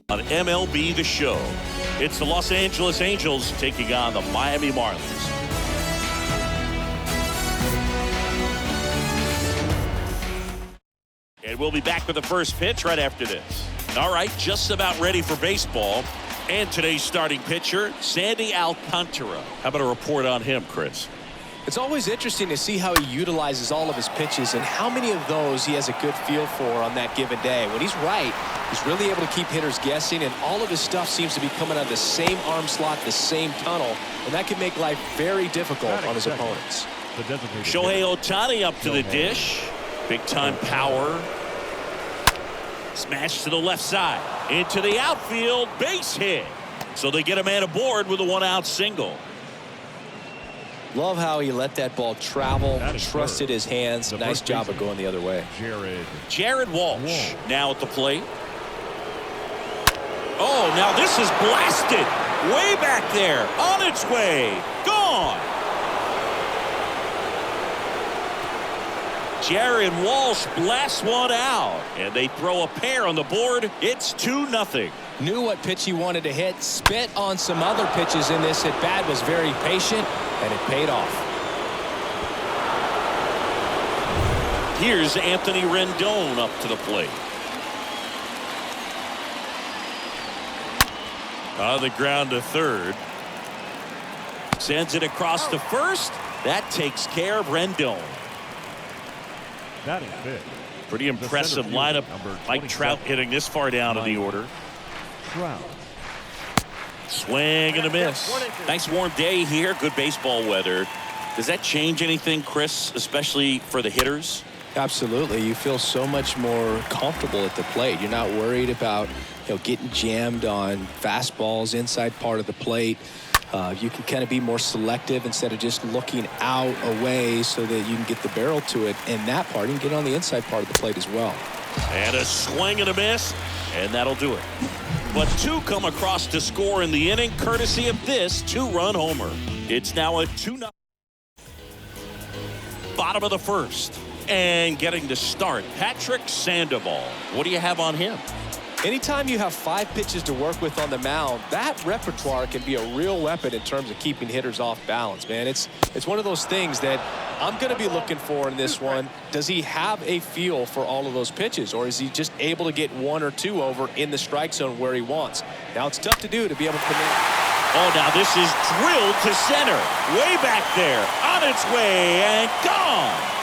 On MLB The Show, it's the Los Angeles Angels taking on the Miami Marlins. And we'll be back with the first pitch right after this. All right, just about ready for baseball. And today's starting pitcher, Sandy Alcantara. How about a report on him, Chris? It's always interesting to see how he utilizes all of his pitches and how many of those he has a good feel for on that given day. When he's right, he's really able to keep hitters guessing, and all of his stuff seems to be coming out of the same arm slot, the same tunnel, and that can make life very difficult on his opponents. Shohei Ohtani up to the dish. Big-time power. Smash to the left side. Into the outfield. Base hit. So they get a man aboard with a one-out single. Love how he let that ball travel, trusted his hands. Nice job of going the other way. Jared Walsh now at the plate. Oh, now this is blasted. Way back there. On its way. Gone. Jared Walsh blasts one out. And they throw a pair on the board. It's 2-0. Knew what pitch he wanted to hit. Spit on some other pitches in this at-bat. Was very patient, and it paid off. Here's Anthony Rendon up to the plate. On the ground to third. Sends it across to first. That takes care of Rendon. That is big. Pretty impressive lineup. Mike Trout hitting this far down in the order. Trout. Swing and a miss. Nice warm day here. Good baseball weather. Does that change anything, Chris, especially for the hitters? Absolutely. You feel so much more comfortable at the plate. You're not worried about getting jammed on fastballs inside part of the plate. You can kind of be more selective instead of just looking out away so that you can get the barrel to it. And that part, you can get on the inside part of the plate as well. And a swing and a miss, and that'll do it. But two come across to score in the inning, courtesy of this two-run homer. It's now a 2-0. Bottom of the first. And getting to start, Patrick Sandoval. What do you have on him? Anytime you have 5 pitches to work with on the mound, that repertoire can be a real weapon in terms of keeping hitters off balance, man. It's one of those things that I'm going to be looking for in this one. Does he have a feel for all of those pitches, or is he just able to get 1 or 2 over in the strike zone where he wants? Now, it's tough to do to be able to come in. Oh, now this is drilled to center. Way back there. On its way and gone.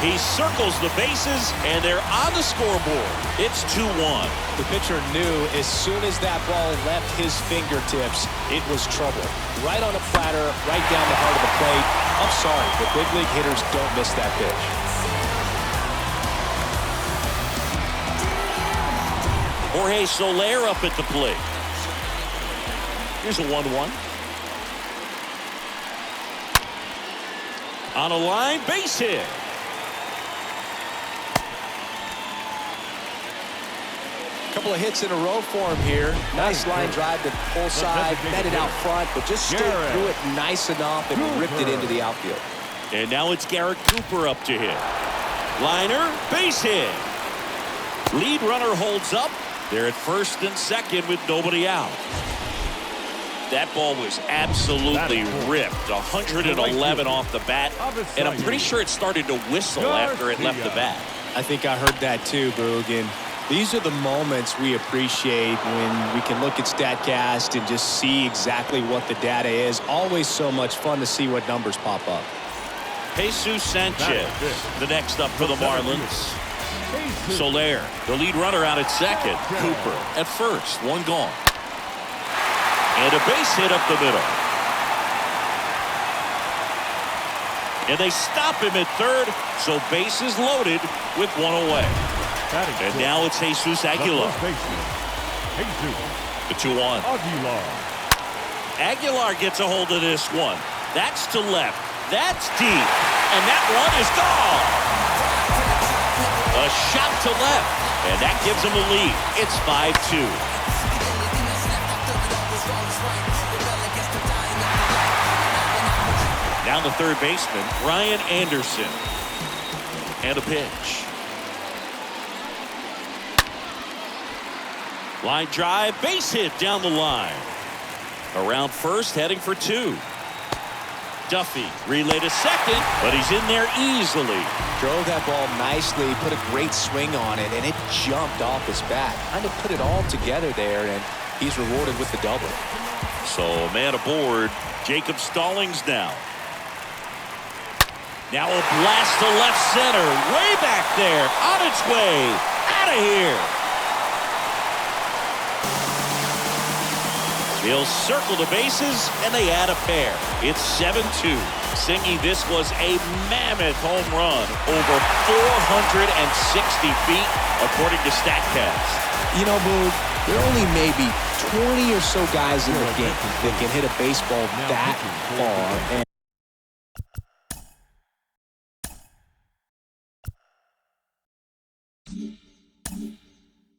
He circles the bases, and they're on the scoreboard. It's 2-1. The pitcher knew as soon as that ball left his fingertips, it was trouble. Right on a platter, right down the heart of the plate. I'm sorry, but big league hitters don't miss that pitch. Jorge Soler up at the plate. Here's a 1-1. On a line, base hit. Couple of hits in a row for him here. Nice line drive to pull side, met it out front, but just stayed through it nice enough and ripped it into the outfield. And now it's Garrett Cooper up to hit. Liner, base hit. Lead runner holds up. They're at first and second with nobody out. That ball was absolutely ripped. 111 off the bat. And I'm pretty sure it started to whistle after it left the bat. I think I heard that too, Boog. And these are the moments we appreciate when we can look at StatCast and just see exactly what the data is. Always so much fun to see what numbers pop up. Jesus Sanchez, the next up for the Marlins. Soler, the lead runner out at second. Cooper at first, 1 gone. And a base hit up the middle. And they stop him at third, so bases loaded with 1 away. And now it's Jesus Aguilar. The 2-1. Aguilar gets a hold of this one. That's to left. That's deep. And that one is gone. A shot to left. And that gives him a lead. It's 5-2. Down the third baseman, Ryan Anderson. And a pitch. Line drive, base hit down the line. Around first, heading for 2. Duffy relay to second, but he's in there easily. Drove that ball nicely, put a great swing on it, and it jumped off his bat. Kind of put it all together there, and he's rewarded with the double. So man aboard. Jacob Stallings now. Now a blast to left center, way back there, on its way, out of here. They'll circle the bases, and they add a pair. It's 7-2. Singy, this was a mammoth home run, over 460 feet, according to StatCast. You know, Boog, there are only maybe 20 or so guys in the game that can hit a baseball that far.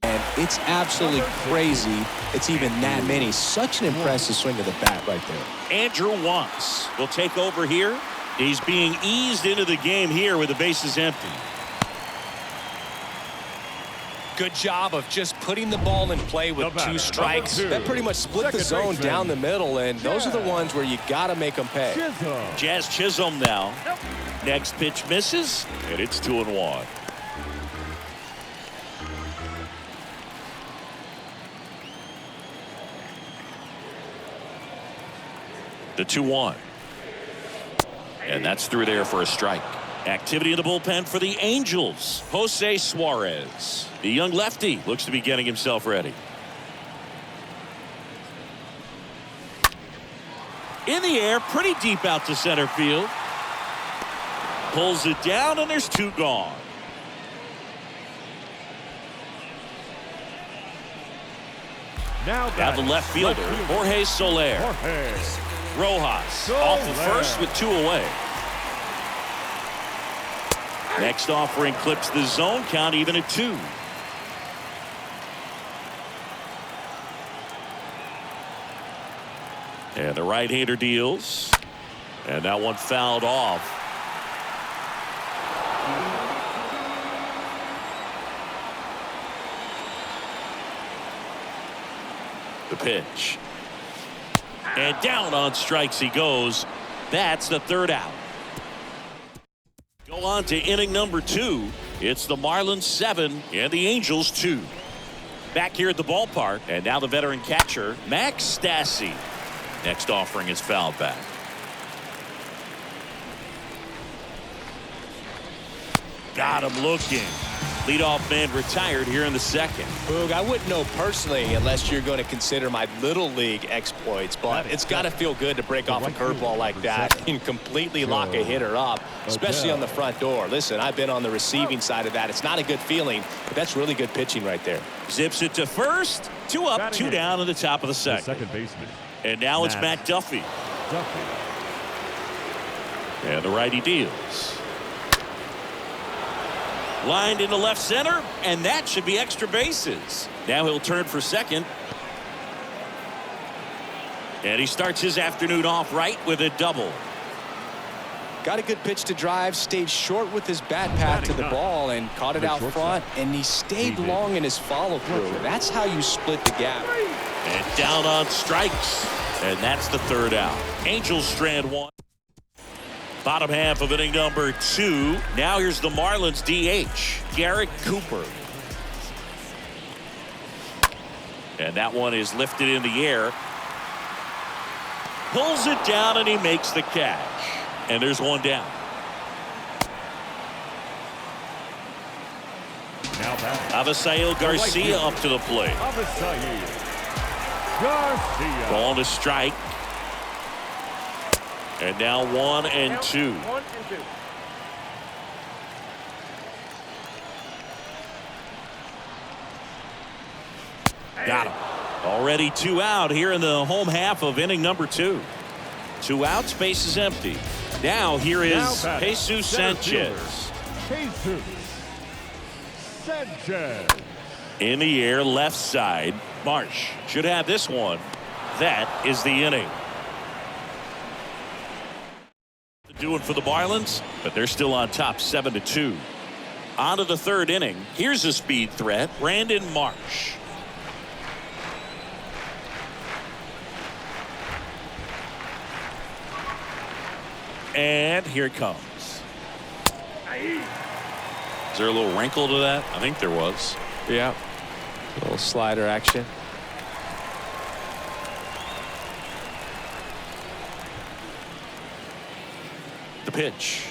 And it's absolutely crazy. It's even that many. Such an impressive swing of the bat right there. Andrew Wantz will take over here. He's being eased into the game here with the bases empty. Good job of just putting the ball in play with 2 strikes. That pretty much split the zone down the middle, and those are the ones where you got to make them pay. Jazz Chisholm now. Next pitch misses, and it's 2-1. The 2-1. And that's through there for a strike. Activity in the bullpen for the Angels. Jose Suarez. The young lefty looks to be getting himself ready. In the air, pretty deep out to center field. Pulls it down, and there's 2 gone. Now the left fielder, Jorge Soler. Rojas off the first with 2 away. Next offering clips the zone, count even at 2. And the right-hander deals. And that one fouled off. The pitch. And down on strikes he goes. That's the 3rd out. Go on to inning number 2. It's the Marlins 7 and the Angels 2. Back here at the ballpark, and now the veteran catcher, Max Stassi. Next offering is fouled back. Got him looking. Leadoff man retired here in the 2nd. Boog, I wouldn't know personally unless you're going to consider my little league exploits, but it's got to feel good to break off a curveball like that and completely lock a hitter up, especially on the front door. Listen, I've been on the receiving side of that. It's not a good feeling, but that's really good pitching right there. Zips it to first. 2 up, 2 down in the top of the 2nd. Second baseman. And now it's Matt Duffy. And the righty deals. Lined into left center, and that should be extra bases. Now he'll turn for second. And he starts his afternoon off right with a double. Got a good pitch to drive, stayed short with his bat path to the ball, and caught it out front, and he stayed long in his follow-through. That's how you split the gap. And down on strikes, and that's the 3rd out. Angels strand 1. Bottom half of inning number 2. Now here's the Marlins DH, Garrett Cooper. And that one is lifted in the air. Pulls it down, and he makes the catch. And there's 1 down. Now back. Avisail Garcia up to the plate. Avisail Garcia. Ball to strike. And now 1 and 2. Got him. Already 2 out here in the home half of inning number 2. 2 outs, base is empty. Now here is Jesus Sanchez. Jesus Sanchez. In the air, left side. Marsh should have this one. That is the inning. Doing for the Marlins, but they're still on top 7-2. On to the 3rd inning. Here's a speed threat, Brandon Marsh. And here it comes. Is there a little wrinkle to that? I think there was. Yeah. A little slider action. The pitch.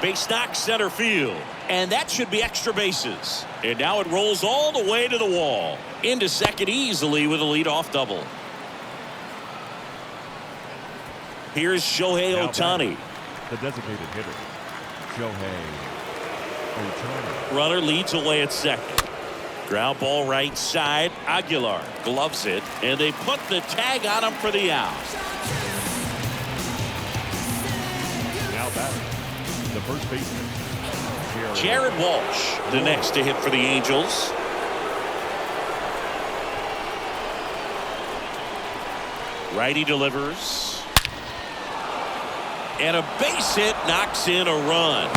Base knock center field. And that should be extra bases. And now it rolls all the way to the wall. Into second easily with a leadoff double. Here's Shohei Ohtani. The designated hitter, Shohei Ohtani. Runner leads away at second. Ground ball right side. Aguilar gloves it. And they put the tag on him for the out. Now batting, the first baseman, Jared Walsh, the next to hit for the Angels. Righty delivers. And a base hit knocks in a run.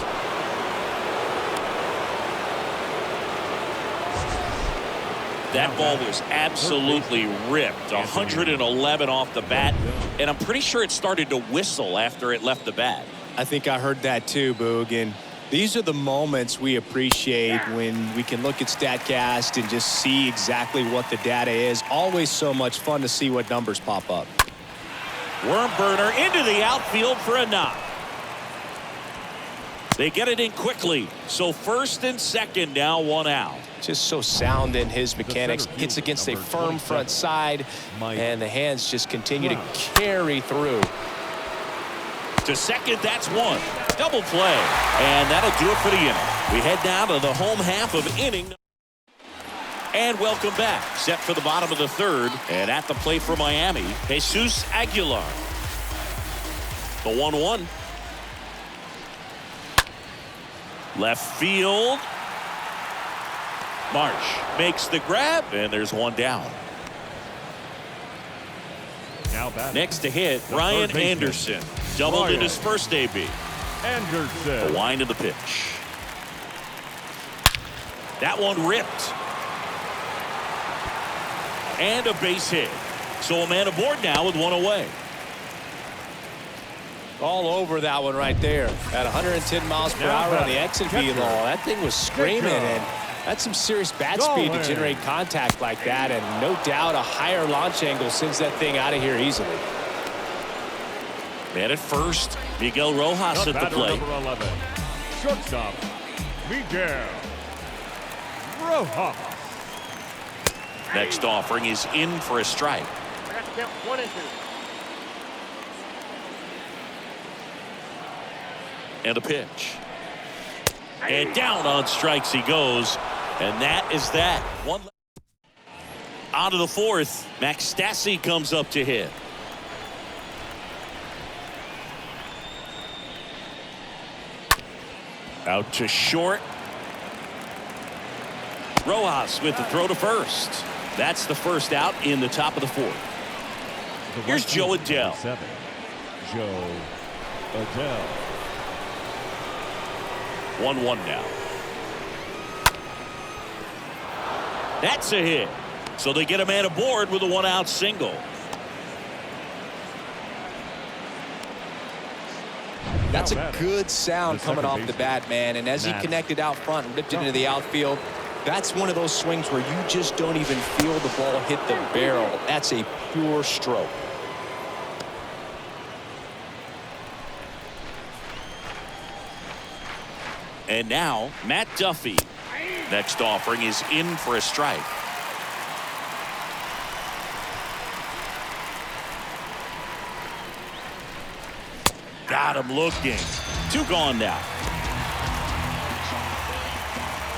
That ball was absolutely ripped. 111 off the bat. And I'm pretty sure it started to whistle after it left the bat. I think I heard that too, Boog. And these are the moments we appreciate when we can look at StatCast and just see exactly what the data is. Always so much fun to see what numbers pop up. Worm burner into the outfield for a knock. They get it in quickly. So first and second, now one out. Just so sound in his mechanics. Hits against a firm front side, and the hands just continue to carry through. To second, that's one. Double play. And that'll do it for the inning. We head down to the home half of inning. And welcome back. Set for the bottom of the third. And at the plate for Miami, Jesus Aguilar. The 1-1. Left field. Marsh makes the grab, and there's one down. now batting. Next to hit, Ryan Anderson. Doubled in his first AB. Anderson. The wind of the pitch. That one ripped. And a base hit. So a man aboard now with one away. All over that one right there. At 110 miles per hour on the exit velo. That thing was screaming, and that's some serious bat speed to generate contact like that, and no doubt a higher launch angle sends that thing out of here easily. Man at first, Miguel Rojas at the plate. Number 11, shortstop, Miguel Rojas. Next offering is in for a strike. And a pitch. And down on strikes he goes. And that is that. One out of the fourth. Max Stassi comes up to hit. Out to short. Rojas with the throw to first. That's the first out in the top of the fourth. Here's Joe Adell. Joe Adell. 1-1 now. That's a hit. So they get a man aboard with a one-out single. That's a good sound coming off the bat, man. And as he connected out front and ripped it into the outfield, that's one of those swings where you just don't even feel the ball hit the barrel. That's a pure stroke. And now, Matt Duffy. Next offering is in for a strike. Got him looking. Two gone now.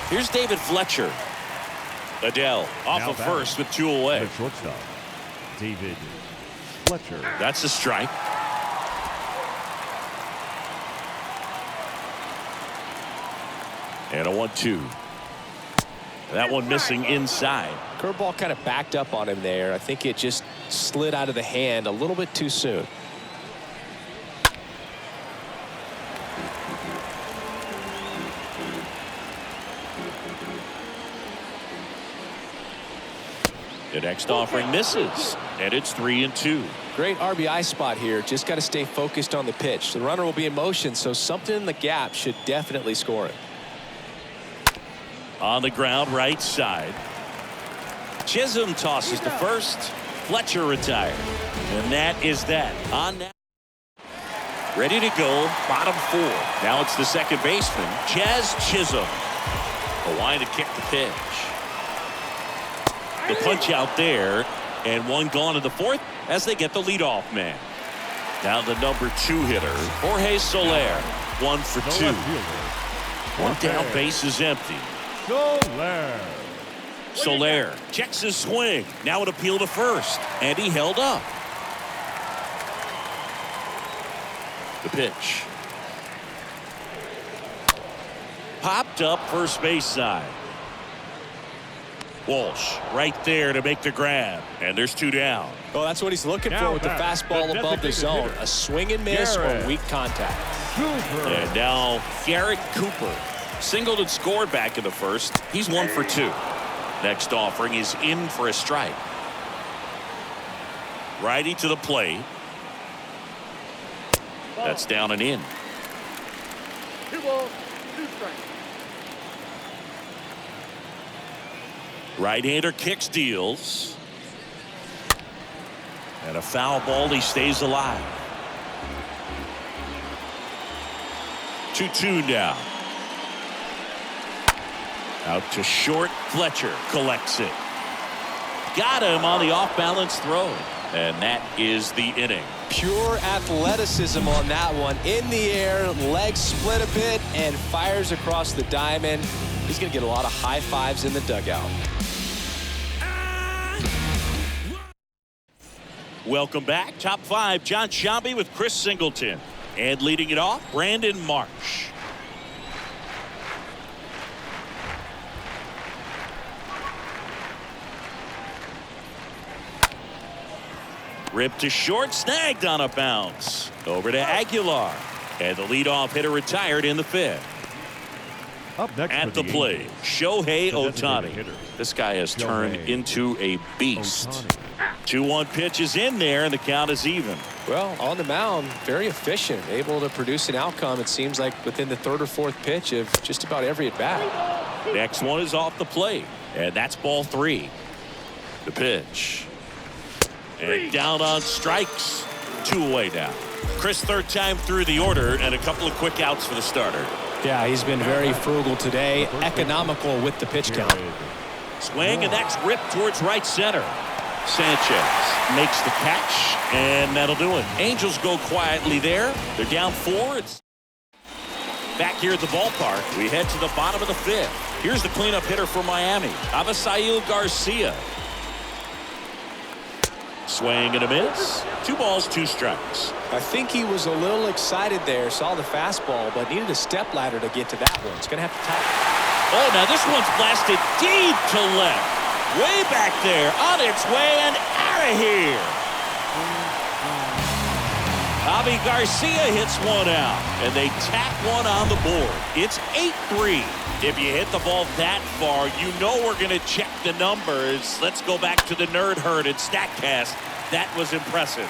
Here's David Fletcher. Adell off of first with two away. The shortstop, David Fletcher. That's a strike. And a 1-2. That one missing inside. Curveball kind of backed up on him there. I think it just slid out of the hand a little bit too soon. The next offering misses, and it's 3-2. Great RBI spot here. Just got to stay focused on the pitch. The runner will be in motion, so something in the gap should definitely score it. On the ground, right side. Chisholm tosses to first. Fletcher retired. And that is that. On now. Ready to go. Bottom 4. Now it's the second baseman, Jazz Chisholm. A line to kick the pitch. The punch out there. And one gone in the 4th as they get the leadoff man. Now the number 2 hitter, Jorge Soler. 1 for 2. One down, base is empty. Soler checks his swing. Now an appeal to first. And he held up. The pitch. Popped up first base side. Walsh right there to make the grab. And there's 2 down. Well, that's what he's looking for with the fastball above the zone. A swing and miss or weak contact. And now Garrett Cooper singled and scored back in the 1st. He's 1 for 2. Next offering is in for a strike. Righty to the plate. That's down and in. 2 balls, 2 strikes. Right-hander kicks, deals. And a foul ball. He stays alive. 2-2 now. Out to short. Fletcher collects it. Got him on the off-balance throw. And that is the inning. Pure athleticism on that one. In the air, legs split a bit, and fires across the diamond. He's going to get a lot of high fives in the dugout. Welcome back. Top 5, John Sciambi with Chris Singleton. And leading it off, Brandon Marsh. Ripped to short, snagged on a bounce. Over to Aguilar. And the leadoff hitter retired in the 5th. Up next at the plate, Shohei Ohtani. This guy has turned into a beast. 2-1 pitch is in there, and the count is even. Well, on the mound, very efficient, able to produce an outcome, it seems like, within the 3rd or 4th pitch of just about every at-bat. Next one is off the plate, and that's ball 3. The pitch. And down on strikes. 2 away now. Chris, 3rd time through the order, and a couple of quick outs for the starter. Yeah, he's been very frugal today, economical with the pitch count. Swing, and that's ripped towards right center. Sanchez makes the catch, and that'll do it. Angels go quietly there. They're down 4. It's back here at the ballpark. We head to the bottom of the 5th. Here's the cleanup hitter for Miami, Avisail Garcia. Swing and a miss. 2 balls, 2 strikes. I think he was a little excited there, saw the fastball, but needed a step ladder to get to that one. It's going to have to tap. Oh, now this one's blasted deep to left. Way back there, on its way and out of here. Javi Garcia hits one out, and they tack one on the board. It's 8-3. If you hit the ball that far, you know we're going to check the numbers. Let's go back to the Nerd Herd and StatCast. That was impressive.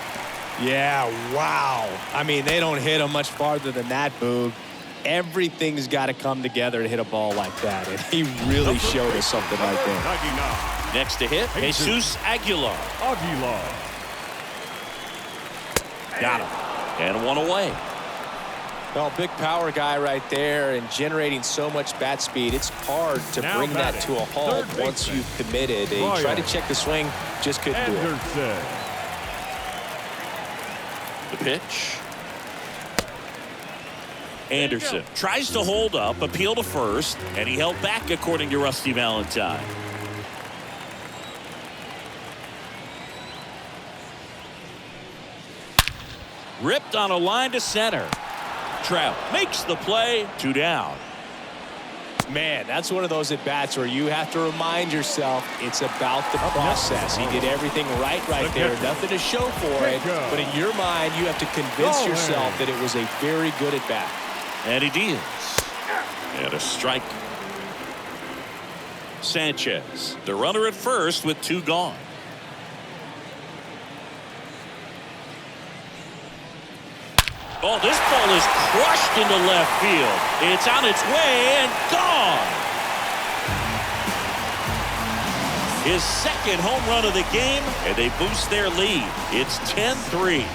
Yeah, wow. I mean, they don't hit him much farther than that, Boog. Everything's got to come together to hit a ball like that, and he really showed us something right there. Next to hit, Jesus Aguilar. Got him. And 1 away. Well, big power guy right there and generating so much bat speed. It's hard to bring that to a halt once you've committed. He tried to check the swing, just couldn't do it. The pitch. Anderson tries to hold up, appeal to first, and he held back according to Rusty Valentine. Ripped on a line to center. Trout makes the play. 2 down. Man, that's one of those at-bats where you have to remind yourself it's about the process. He did everything right there. Nothing to show for it. But in your mind, you have to convince yourself that it was a very good at-bat. And he deals. And a strike. Sanchez, the runner at first with 2 gone. Oh, this ball is crushed into left field. It's on its way and gone. His second home run of the game, and they boost their lead. It's 10-3.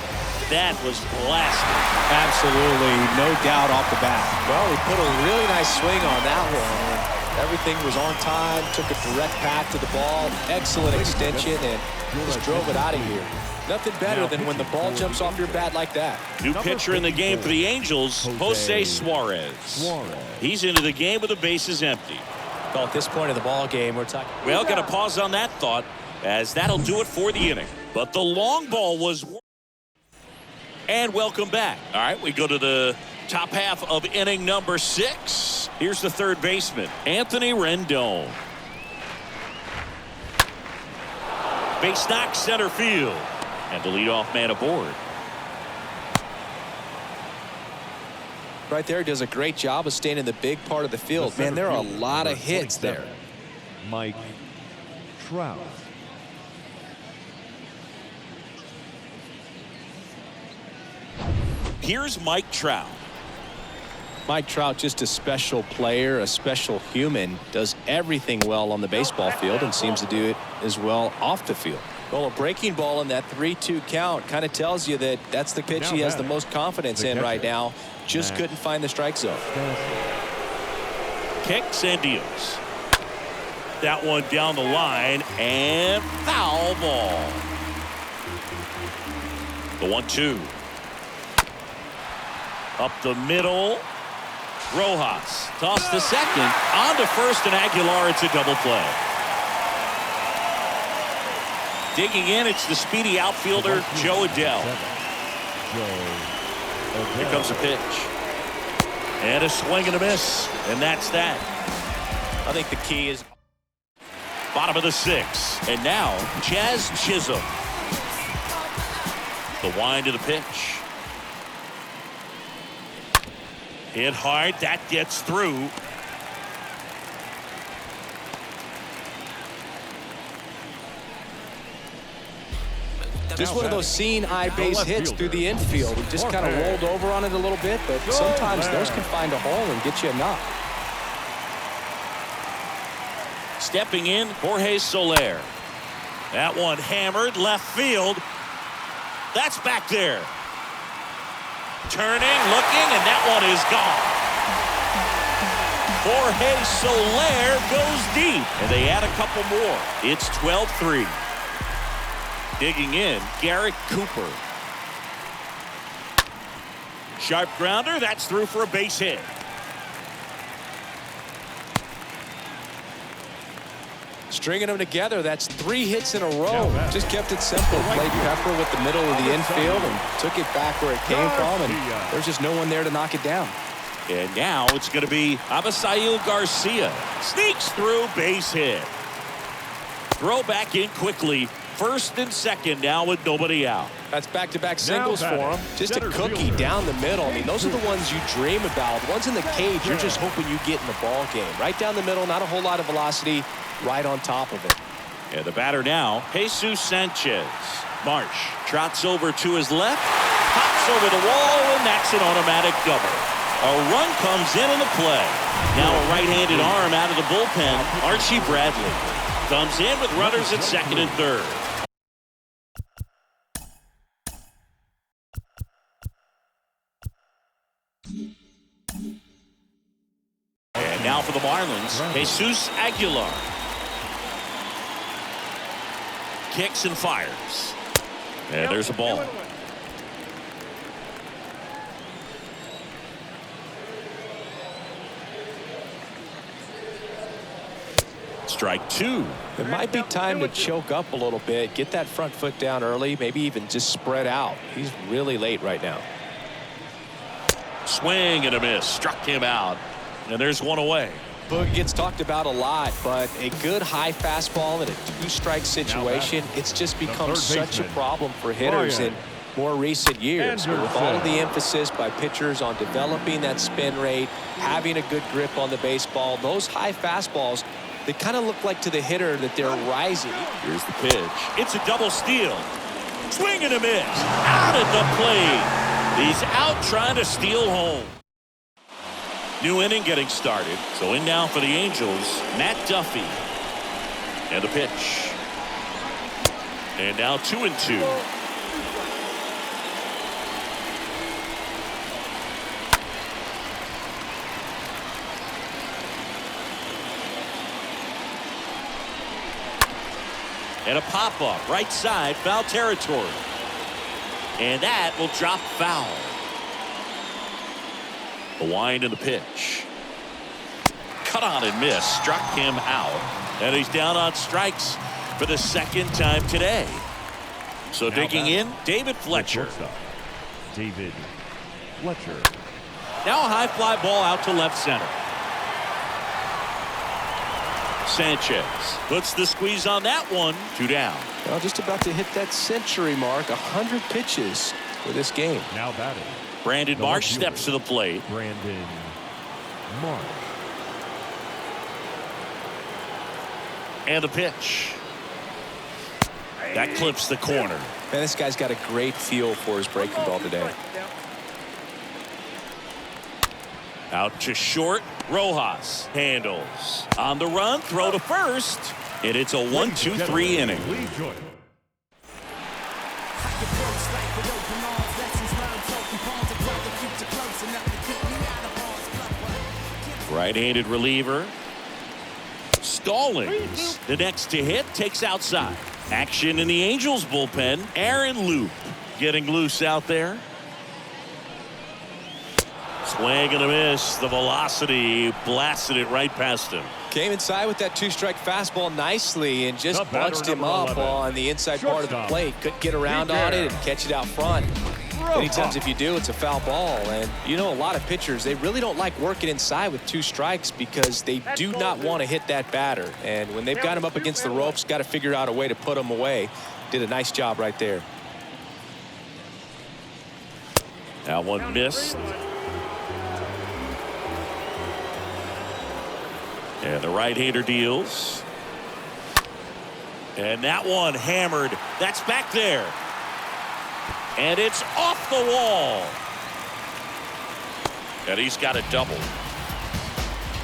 That was blasted. Absolutely, no doubt off the bat. Well, he put a really nice swing on that one. Everything was on time, took a direct path to the ball, excellent extension, and just drove it out of here. Nothing better than when the ball jumps off your bat like that. New pitcher in the game for the Angels, Jose Suarez. He's into the game with the bases empty. Well, at this point of the ball game, we're talking. Well, got to pause on that thought, as that'll do it for the inning. But the long ball was. And welcome back. All right, we go to the top half of inning number 6. Here's the third baseman, Anthony Rendon. Base knock center field. And the leadoff man aboard. Right there, does a great job of staying in the big part of the field. Man, there are a lot of hits there. Mike Trout. Here's Mike Trout. Mike Trout, just a special player, a special human, does everything well on the baseball field and seems to do it as well off the field. Well, a breaking ball in that 3-2 count kind of tells you that that's the pitch he has the most confidence in right now. Just couldn't find the strike zone. Kicks and deals. That one down the line and foul ball. The 1-2. Up the middle. Rojas toss to second, on to first, and Aguilar. It's a double play. Digging in, it's the speedy outfielder Joe Adell. Here comes a pitch, and a swing and a miss, and that's that. I think the key is bottom of the 6th, and now Jazz Chisholm. The wind of the pitch. Hit hard, that gets through. just one of those seeing eye base hits through the infield. He just kind of rolled over on it a little bit, but sometimes those can find a hole and get you a knock. Stepping in, Jorge Soler. That one hammered left field. That's back there. Turning, looking, and that one is gone. Jorge Soler goes deep, and they add a couple more. It's 12-3. Digging in, Garrett Cooper. Sharp grounder, that's through for a base hit. Stringing them together, that's 3 hits in a row. Just kept it simple. Played Pepper with the middle of the infield and took it back where it came from, and there's just no one there to knock it down. And now it's going to be Abisail Garcia. Sneaks through, base hit. Throw back in quickly. First and second now with nobody out. That's back-to-back singles for him. Just a cookie down the middle. I mean, those are the ones you dream about. The ones in the cage, you're just hoping you get in the ball game. Right down the middle, not a whole lot of velocity, right on top of it. And the batter now, Jesus Sanchez. Marsh trots over to his left, hops over the wall, and that's an automatic double. A run comes in the play. Now a right-handed arm out of the bullpen, Archie Bradley. Comes in with runners at second and third. And now for the Marlins, Jesus Aguilar. Kicks and fires. And there's a ball. Strike 2. It might be time to choke up a little bit, get that front foot down early, maybe even just spread out. He's really late right now. Swing and a miss. Struck him out. And there's one away. Boog gets talked about a lot, but a good high fastball in a 2-strike situation, it's just become such a problem for hitters in more recent years. But with all of the emphasis by pitchers on developing that spin rate, having a good grip on the baseball, those high fastballs, they kind of look like to the hitter that they're rising. Here's the pitch. It's a double steal. Swing and a miss. Out at the plate. He's out trying to steal home. New inning getting started. So in now for the Angels, Matt Duffy. And the pitch. And now 2-2. And a pop-up, right side, foul territory. And that will drop foul. The wind and the pitch. Cut on and miss, struck him out. And he's down on strikes for the second time today. So now digging in, David Fletcher. David Fletcher. Now a high fly ball out to left center. Sanchez puts the squeeze on that one. 2 down. Well, just about to hit that century mark. 100 pitches for this game. Now batting. Brandon Marsh steps to the plate. Brandon Marsh. And the pitch. That clips the corner. Man, this guy's got a great feel for his breaking ball today. Out to short. Rojas handles. On the run, throw to first. And it's a 1-2-3 inning. Right-handed reliever. Stallings, the next to hit, takes outside. Action in the Angels bullpen. Aaron Loop getting loose out there. Swing and a miss. The velocity blasted it right past him. Came inside with that 2-strike fastball nicely and just bunched him up on the inside part of the plate. Couldn't get around on it and catch it out front. Many times if you do, it's a foul ball. And you know, a lot of pitchers, they really don't like working inside with 2 strikes because they do not want to hit that batter. And when they've got him up against the ropes, got to figure out a way to put him away. Did a nice job right there. Now one missed. And the right-hander deals. And that one hammered. That's back there. And it's off the wall. And he's got a double.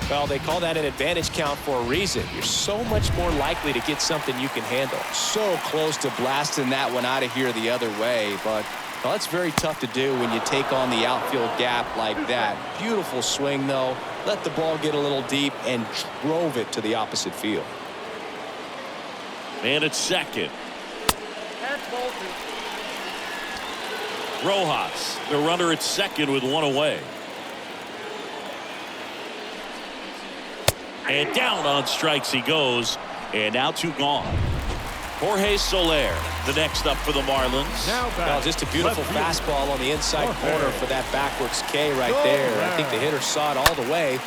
Well, they call that an advantage count for a reason. You're so much more likely to get something you can handle. So close to blasting that one out of here the other way, but well, that's very tough to do when you take on the outfield gap like that. Beautiful swing, though. Let the ball get a little deep and drove it to the opposite field. And it's second. Rojas, the runner at second with 1 away. And down on strikes he goes. And now 2 gone. Jorge Soler, the next up for the Marlins. Well, just a beautiful fastball on the inside corner for that backwards K right there. I think the hitter saw it all the way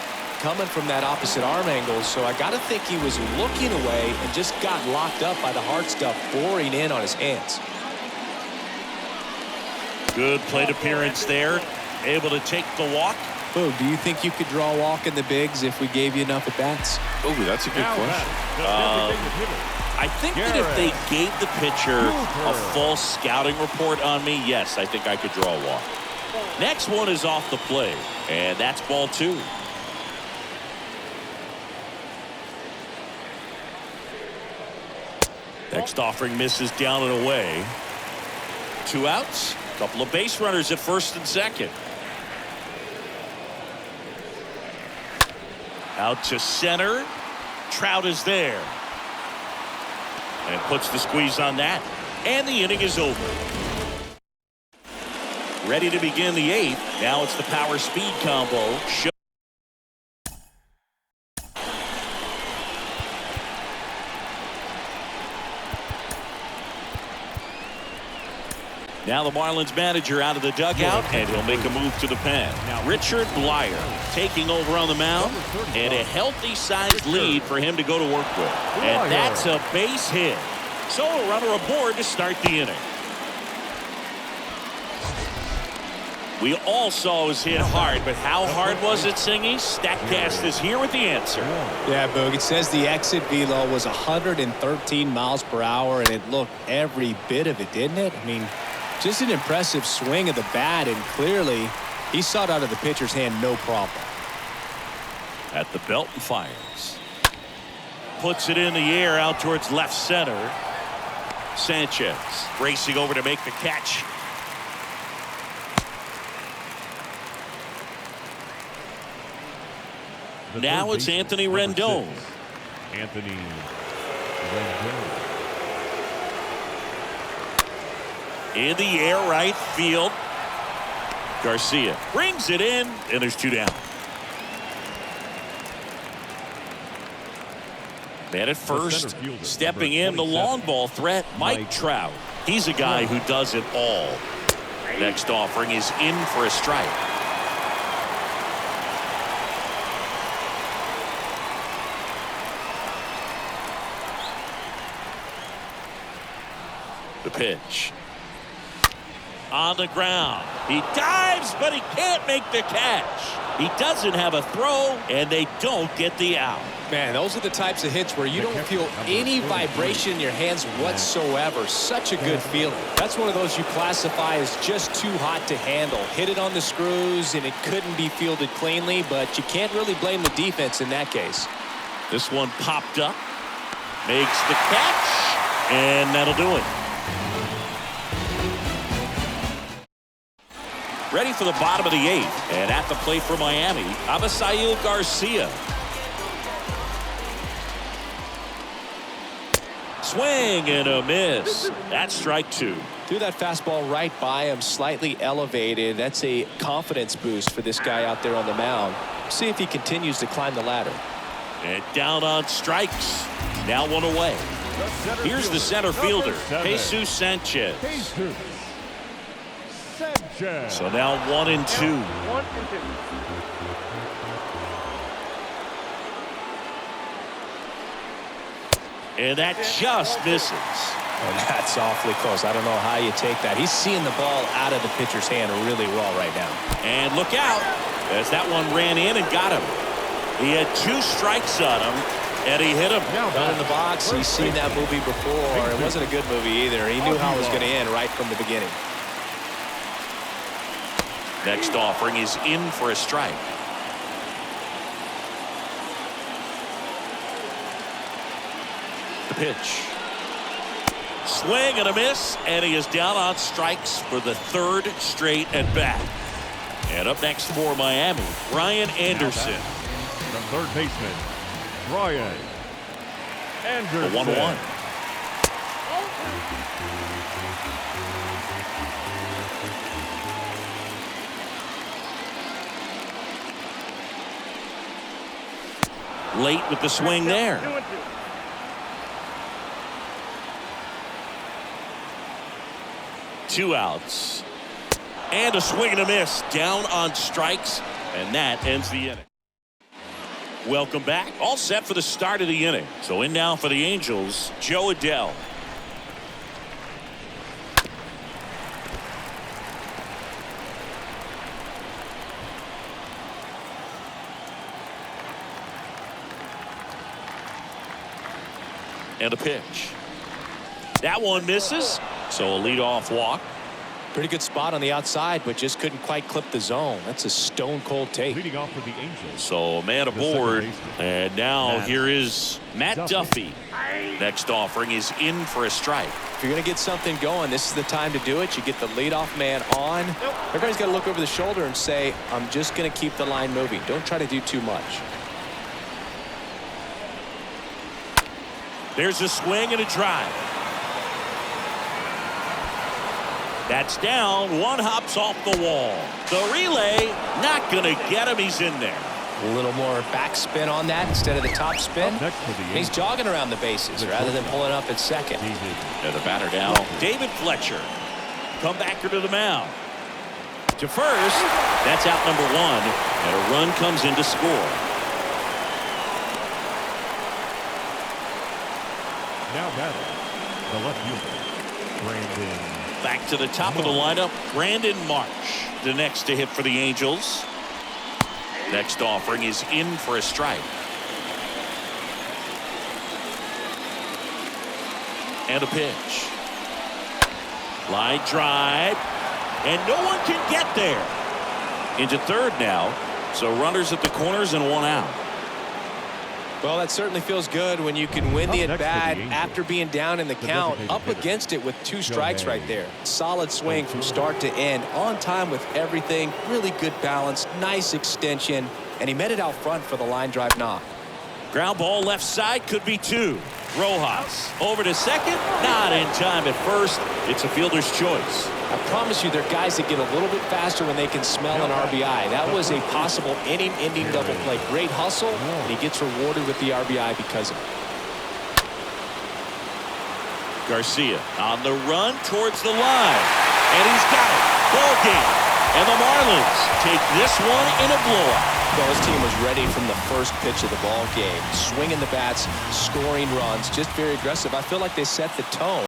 coming from that opposite arm angle. So I got to think he was looking away and just got locked up by the hard stuff boring in on his hands. Good plate appearance there. Able to take the walk. Boog, do you think you could draw a walk in the bigs if we gave you enough at bats? Oh, that's a good question. I think that if they gave the pitcher a full scouting report on me, yes, I think I could draw a walk. Next one is off the plate, and that's ball 2. Next offering misses down and away. 2 outs. A couple of base runners at first and second. Out to center. Trout is there. And puts the squeeze on that. And the inning is over. Ready to begin the 8th. Now it's the power speed combo. Now the Marlins manager out of the dugout, and he'll make a move to the pen. Now Richard Blyer taking over on the mound, and a healthy-sized lead for him to go to work with. And that's a base hit. So a runner aboard to start the inning. We all saw it was hit hard, but how hard was it, Singy? StatCast is here with the answer. Yeah, Boog, it says the exit velo was 113 miles per hour, and it looked every bit of it, didn't it? I mean, Just an impressive swing of the bat, and clearly he saw it out of the pitcher's hand no problem. At the belt and fires. Puts it in the air out towards left center. Sanchez racing over to make the catch. Now it's Anthony Rendon. Anthony Rendon. In the air, right field. Garcia brings it in, and there's 2 down. Man at first, stepping in, the long ball threat, Mike Trout. He's a guy who does it all. Next offering is in for a strike. The pitch. On the ground. He dives, but he can't make the catch. He doesn't have a throw, and they don't get the out. Man, those are the types of hits where you don't feel any vibration in your hands whatsoever. Such a good feeling. That's one of those you classify as just too hot to handle. Hit it on the screws, and it couldn't be fielded cleanly, but you can't really blame the defense in that case. This one popped up. Makes the catch, and that'll do it. Ready for the bottom of the 8th, and at the plate for Miami, Avisail Garcia. Swing and a miss. That's strike 2. Threw that fastball right by him, slightly elevated. That's a confidence boost for this guy out there on the mound. See if he continues to climb the ladder. And down on strikes. Now 1 away. Here's the center fielder, Jesus Sanchez. So now 1 and 2. And that just misses. And that's awfully close. I don't know how you take that. He's seeing the ball out of the pitcher's hand really well right now. And look out, as that one ran in and got him. He had 2 strikes on him, and he hit him. Down in the box, he's seen that movie before. It wasn't a good movie either. He knew how it was going to end right from the beginning. Next offering is in for a strike. The pitch. Swing and a miss, and he is down on strikes for the 3rd straight at bat. And up next for Miami, Brian Anderson. The third baseman, Brian Anderson. The 1-1. Late with the swing there. 2 outs. And a swing and a miss. Down on strikes. And that ends the inning. Welcome back. All set for the start of the inning. So in now for the Angels, Joe Adell. And a pitch. That one misses. So a leadoff walk. Pretty good spot on the outside, but just couldn't quite clip the zone. That's a stone-cold take. Leading off for the Angels. So a man aboard. And now here is Matt Duffy. Next offering is in for a strike. If you're going to get something going, this is the time to do it. You get the leadoff man on. Everybody's got to look over the shoulder and say, I'm just going to keep the line moving. Don't try to do too much. There's a swing and a drive. That's down. One hops off the wall. The relay not going to get him. He's in there. A little more backspin on that instead of the top spin. He's jogging around the bases rather than pulling up at second. And the batter now, David Fletcher. Comebacker to the mound. To first. That's out number 1. And a run comes in to score. Now batting, the left fielder, Brandon. Back to the top of the lineup, Brandon Marsh. The next to hit for the Angels. Next offering is in for a strike. And a pitch. Line drive, and no one can get there. Into third now, so runners at the corners and one out. Well, that certainly feels good when you can win the at-bat after being down in the count, up against it with 2 strikes right there. Solid swing from start to end, on time with everything, really good balance, nice extension, and he met it out front for the line drive knock. Ground ball left side, could be 2. Rojas over to second, not in time at first. It's a fielder's choice. I promise you, there are guys that get a little bit faster when they can smell an RBI. That was a possible inning-ending double play. Great hustle, and he gets rewarded with the RBI because of it. Garcia on the run towards the line, and he's got it. Ball game, and the Marlins take this one in a blowout. Well, his team was ready from the first pitch of the ball game, swinging the bats, scoring runs, just very aggressive. I feel like they set the tone.